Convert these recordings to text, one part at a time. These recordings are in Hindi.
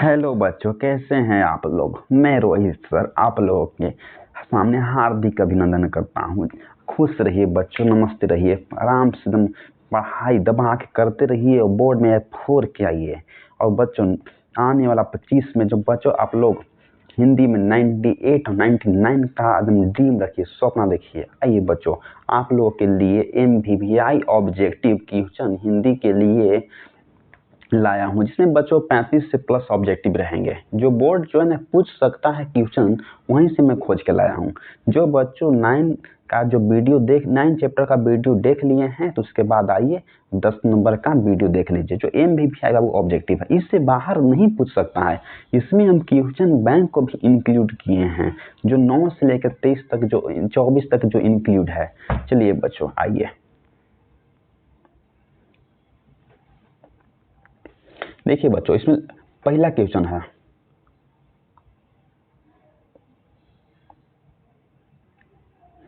हेलो बच्चों, कैसे हैं आप लोग। मैं रोहित सर आप लोगों के सामने हार्दिक अभिनंदन करता हूँ। खुश रहिए बच्चों, नमस्ते रहिए, आराम से एकदम पढ़ाई दबा के करते रहिए और बोर्ड में फोर के आइए। और बच्चों, आने वाला 25 में जो बच्चों आप लोग हिंदी में 98 और 99 का एकदम ड्रीम रखिए, स्वप्न देखिए। आइए बच्चों, आप लोगों के लिए MVVI ऑब्जेक्टिव क्वेश्चन हिंदी के लिए लाया हूं, जिसमें बच्चों 35 से प्लस ऑब्जेक्टिव रहेंगे। जो बोर्ड जो है ना पूछ सकता है क्वेश्चन, वहीं से मैं खोज के लाया हूं। जो बच्चों 9 चैप्टर का वीडियो देख लिए हैं तो उसके बाद आइए 10 नंबर का वीडियो देख लीजिए। जो MVVI का वो ऑब्जेक्टिव है, इससे बाहर नहीं पूछ सकता है। इसमें हम क्वेश्चन बैंक को भी इंक्लूड किए हैं, जो 9 से लेकर 23 तक, जो 24 तक जो इंक्लूड है। चलिए बच्चों आइए, देखिए बच्चों, इसमें पहला क्वेश्चन है।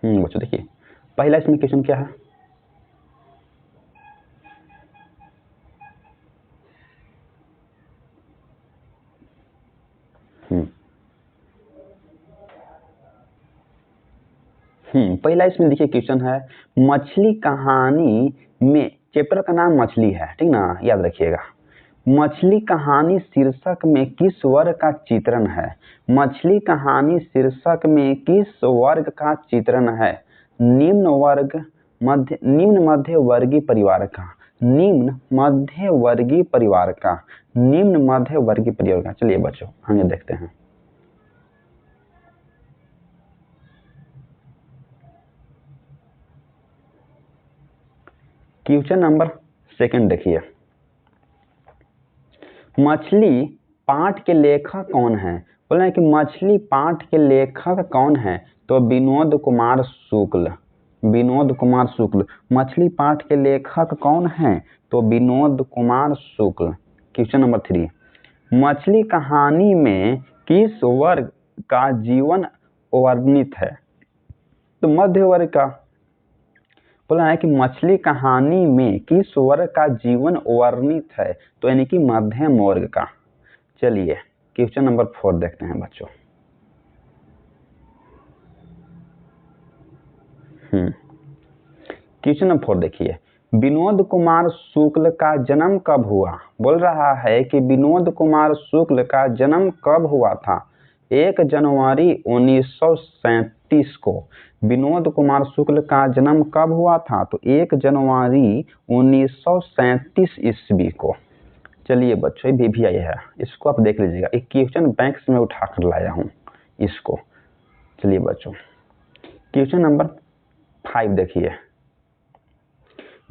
बच्चों देखिए, पहला इसमें क्वेश्चन क्या है। पहला इसमें देखिए क्वेश्चन है, मछली कहानी में, चैप्टर का नाम मछली है, ठीक ना, याद रखिएगा। मछली कहानी शीर्षक में किस वर्ग का चित्रण है। मछली कहानी शीर्षक में किस वर्ग का चित्रण है। निम्न मध्य वर्गीय परिवार का, निम्न मध्य वर्गीय परिवार का, निम्न मध्य वर्गीय परिवार का। चलिए बच्चों आगे देखते हैं। क्वेश्चन नंबर सेकंड देखिए, मछली पाठ के लेखक कौन है। बोला है कि मछली पाठ के लेखक कौन है, तो विनोद कुमार शुक्ल। विनोद कुमार शुक्ल। मछली पाठ के लेखक कौन है, तो विनोद कुमार शुक्ल। क्वेश्चन नंबर 3, मछली कहानी में किस वर्ग का जीवन वर्णित है, तो मध्य वर्ग का। बोला है कि मछली कहानी में किस वर्ग का जीवन वर्णित है, तो यानी कि मध्यम वर्ग का। चलिए क्वेश्चन नंबर 4 देखते हैं बच्चों। क्वेश्चन नंबर 4 देखिए, विनोद कुमार शुक्ल का जन्म कब हुआ। बोल रहा है कि विनोद कुमार शुक्ल का जन्म कब हुआ था। 1 जनवरी 1937 को विनोद कुमार शुक्ल का जन्म कब हुआ था, तो 1 जनवरी 1937 ईस्वी को। चलिए बच्चों, ये भी आई है, इसको आप देख लीजिएगा। एक क्वेश्चन बैंक से मैं उठा कर लाया हूँ इसको। चलिए बच्चों, क्वेश्चन नंबर 5 देखिए,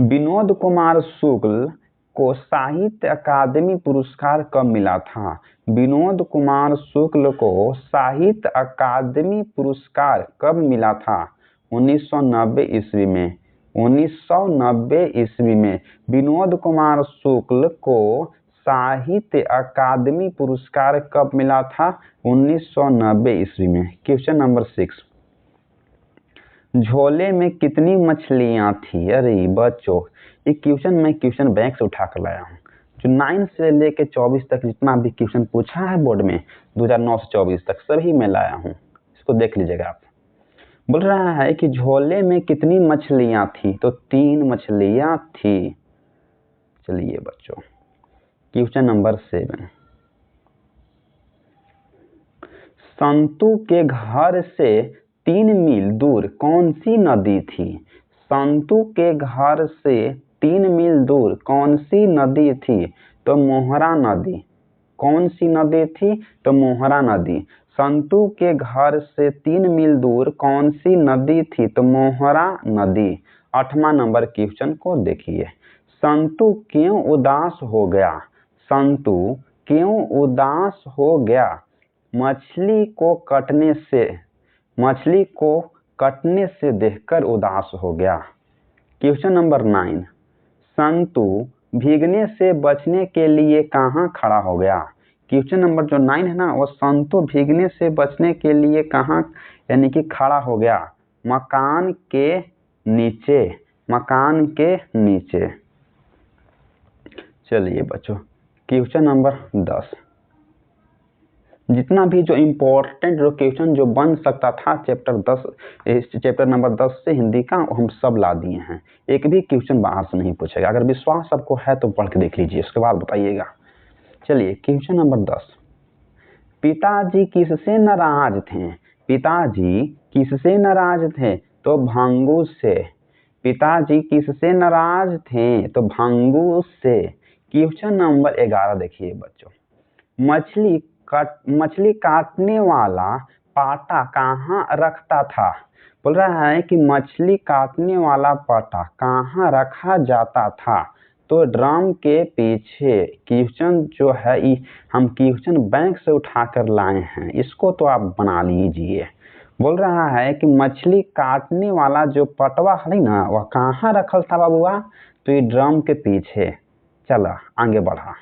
विनोद कुमार शुक्ल को साहित्य अकादमी पुरस्कार कब मिला था। विनोद कुमार शुक्ल को साहित्य अकादमी पुरस्कार कब मिला था। 1990 ईस्वी में। 1990 ईस्वी में विनोद कुमार शुक्ल को साहित्य अकादमी पुरस्कार कब मिला था। 1990 ईस्वी में। क्वेश्चन नंबर 6, झोले में कितनी मछलियां थी। अरे बच्चों, ये क्वेश्चन मैं क्वेश्चन बैंक से उठा कर लाया हूँ। जो 9 से लेके 24 तक जितना भी क्वेश्चन पूछा है बोर्ड में 2009 से 24 तक, सभी मैं लाया हूँ। इसको देख लीजिएगा आप। बोल रहा है कि झोले में कितनी मछलियां थी, तो 3 मछलियां थी। चलिए बच्चों, क्वेश्चन नंबर 7, संतू के घर से 3 मील दूर कौन सी नदी थी। संतू के घर से 3 मील दूर कौन सी नदी थी, तो मोहरा नदी। कौन सी नदी थी, तो मोहरा नदी। संतू के घर से 3 मील दूर कौन सी नदी थी, तो मोहरा नदी। 8वां नंबर क्वेश्चन को देखिए, संतू क्यों उदास हो गया। संतू क्यों उदास हो गया। मछली को कटने से देखकर उदास हो गया। क्वेश्चन नंबर 9, संतू भीगने से बचने के लिए कहाँ खड़ा हो गया। क्वेश्चन नंबर जो 9 है ना, वो संतू भीगने से बचने के लिए कहाँ यानी कि खड़ा हो गया। मकान के नीचे। मकान के नीचे। चलिए बच्चों, क्वेश्चन नंबर 10, जितना भी जो इम्पोर्टेंट जो क्वेश्चन जो बन सकता था चैप्टर नंबर 10 से हिंदी का, हम सब ला दिए हैं। एक भी क्वेश्चन बाहर से नहीं पूछेगा। अगर विश्वास आपको है तो पढ़ के देख लीजिए, उसके बाद बताइएगा। चलिए क्वेश्चन नंबर 10, पिताजी किससे नाराज थे? पिताजी किससे नाराज थे? तो भंगू से। पिताजी किससे नाराज थे? तो भंगू से। क्वेश्चन नंबर 11 देखिए बच्चों, मछली काटने वाला पाटा कहाँ रखता था? बोल रहा है कि मछली काटने वाला पाटा कहाँ रखा जाता था? तो ड्रम के पीछे। क्वेश्चन जो है हम क्वेश्चन बैंक से उठा कर लाए हैं, इसको तो आप बना लीजिए। बोल रहा है कि मछली काटने वाला जो पटवा है ना, वह कहाँ रखल था बाबूआ? तो ये ड्रम के पीछे। चला आगे बढ़ा।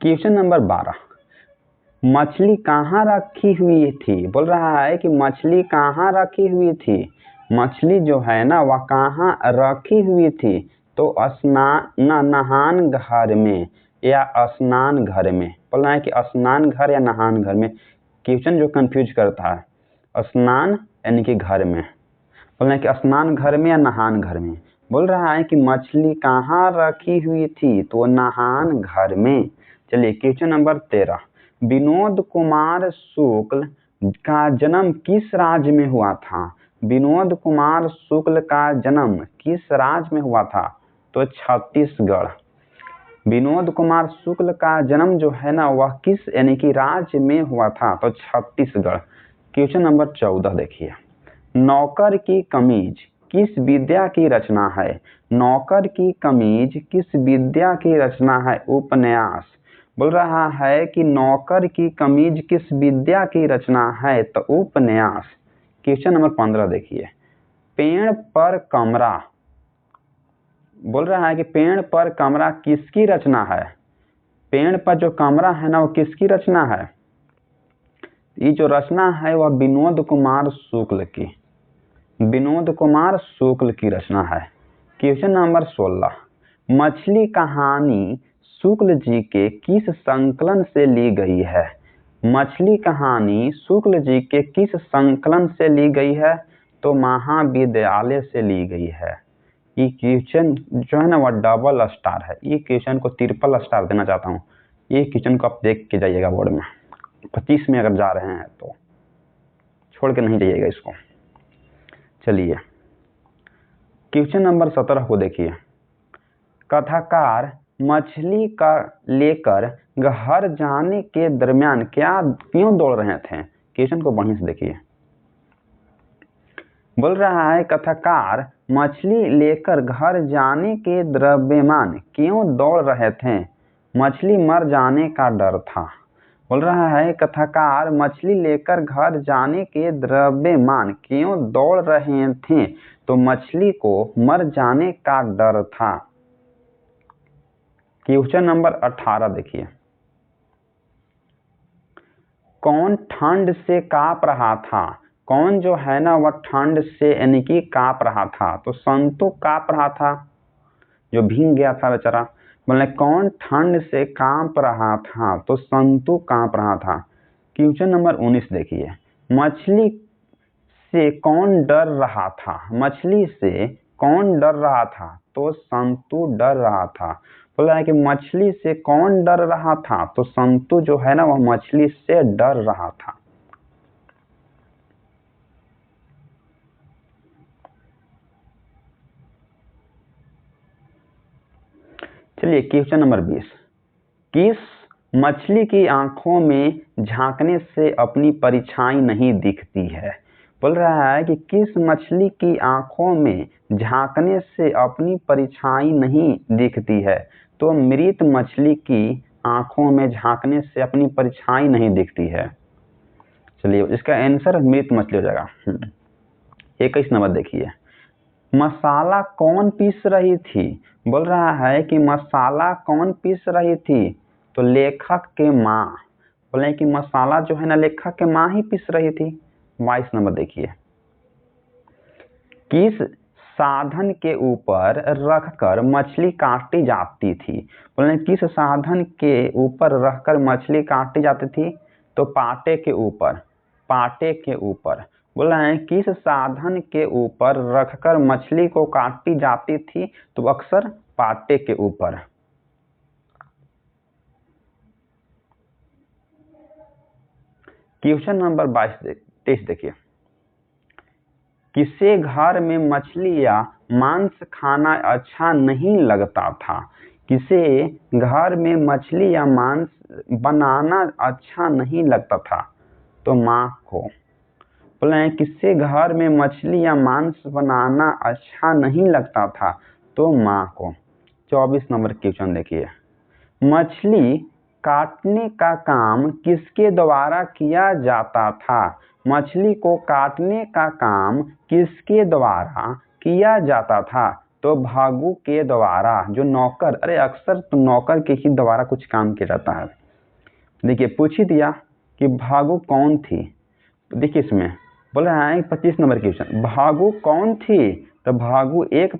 क्वेश्चन नंबर 12, मछली कहाँ रखी हुई थी? बोल रहा है कि मछली कहाँ रखी हुई थी? मछली जो है ना, वह कहाँ रखी हुई थी? तो नहान घर में या स्नान घर में। बोल रहा है कि स्नान घर या नहान घर में। क्वेश्चन जो कंफ्यूज करता है, स्नान यानी कि घर में, बोल रहे हैं कि स्नान घर में या नहान घर में। बोल रहा है कि मछली कहाँ रखी हुई थी? तो नहान घर में। चलिए क्वेश्चन नंबर 13, विनोद कुमार शुक्ल का जन्म किस राज्य में हुआ था? विनोद कुमार शुक्ल का जन्म किस राज्य में हुआ था? तो छत्तीसगढ़। विनोद कुमार शुक्ल का जन्म जो है ना, वह किस यानी कि राज्य में हुआ था? तो छत्तीसगढ़। क्वेश्चन नंबर 14 देखिए, नौकर की कमीज किस विद्या की रचना है? नौकर की कमीज किस विद्या की रचना है? उपन्यास। बोल रहा है कि नौकर की कमीज किस विद्या की रचना है? तो उपन्यास। क्वेश्चन नंबर 15 देखिए, पेड़ पर कमरा। बोल रहा है कि पेड़ पर कमरा किसकी रचना है? पेड़ पर जो कमरा है ना, वो किसकी रचना है? ये जो रचना है वह विनोद कुमार शुक्ल की। विनोद कुमार शुक्ल की रचना है। क्वेश्चन नंबर 16, मछली कहानी शुक्ल जी के किस संकलन से ली गई है? मछली कहानी शुक्ल जी के किस संकलन से ली गई है? तो महाविद्यालय से ली गई है। ये क्वेश्चन जो है ना, वह डबल स्टार है। ये क्वेश्चन को ट्रिपल स्टार देना चाहता हूँ। ये क्वेश्चन को आप देख के जाइएगा बोर्ड में, 25 में अगर जा रहे हैं तो छोड़ के नहीं जाइएगा इसको। चलिए क्वेश्चन नंबर 17 को देखिए, कथाकार मछली का लेकर घर जाने के दरमियान क्यों दौड़ रहे थे? क्वेश्चन को बढ़िया से देखिए। बोल रहा है कथाकार मछली लेकर घर जाने के दरमियान क्यों दौड़ रहे थे? मछली मर जाने का डर था। बोल रहा है कथाकार मछली लेकर घर जाने के द्रव्यमान क्यों दौड़ रहे थे? तो मछली को मर जाने का डर था। क्वेश्चन नंबर 18 देखिए, कौन ठंड से कांप रहा था? कौन जो है ना, वह ठंड से यानी कि कांप रहा था? तो संतु कांप रहा था, जो भीग गया था बेचारा। बोले कौन ठंड से कांप रहा था? तो संतु कांप रहा था। क्वेश्चन नंबर 19 देखिए, मछली से कौन डर रहा था? मछली से कौन डर रहा था? तो संतु डर रहा था। बोला है कि मछली से कौन डर रहा था? तो संतु जो है ना, वह मछली से डर रहा था। चलिए क्वेश्चन नंबर 20, किस मछली की आंखों में झांकने से अपनी परछाई नहीं दिखती है? बोल रहा है कि किस मछली की आंखों में झांकने से अपनी परछाई नहीं दिखती है? तो मृत मछली की आंखों में झांकने से अपनी परछाई नहीं दिखती है। चलिए इसका आंसर मृत मछली हो जाएगा। 21 नंबर देखिए, मसाला कौन पीस रही थी? बोल रहा है कि मसाला कौन पीस रही थी? तो लेखक के माँ। बोले कि मसाला जो है ना, लेखक के माँ ही पीस रही थी। 22 नंबर देखिए, किस साधन के ऊपर रखकर मछली काटी जाती थी। बोले किस साधन के ऊपर रखकर मछली काटी जाती थी? तो पाटे के ऊपर, पाटे के ऊपर। बोल रहे हैं किस साधन के ऊपर रखकर मछली को काटी जाती थी? तो अक्सर पाटे के ऊपर। क्वेश्चन नंबर 22 देखिए, किसे घर में मछली या मांस खाना अच्छा नहीं लगता था? किसे घर में मछली या मांस बनाना अच्छा नहीं लगता था? तो माँ को। बोले हैं किससे घर में मछली या मांस बनाना अच्छा नहीं लगता था? तो माँ को। 24 नंबर क्वेश्चन देखिए, मछली काटने का काम किसके द्वारा किया जाता था? मछली को काटने का काम किसके द्वारा किया जाता था? तो भागू के द्वारा, जो नौकर, अरे अक्सर तो नौकर के ही द्वारा कुछ काम किया जाता है। देखिए पूछ ही दिया कि भागू कौन थी। तो देखिए इसमें बोल रहा है 25 नंबर क्वेश्चन, भागू कौन थी? तो भागू एक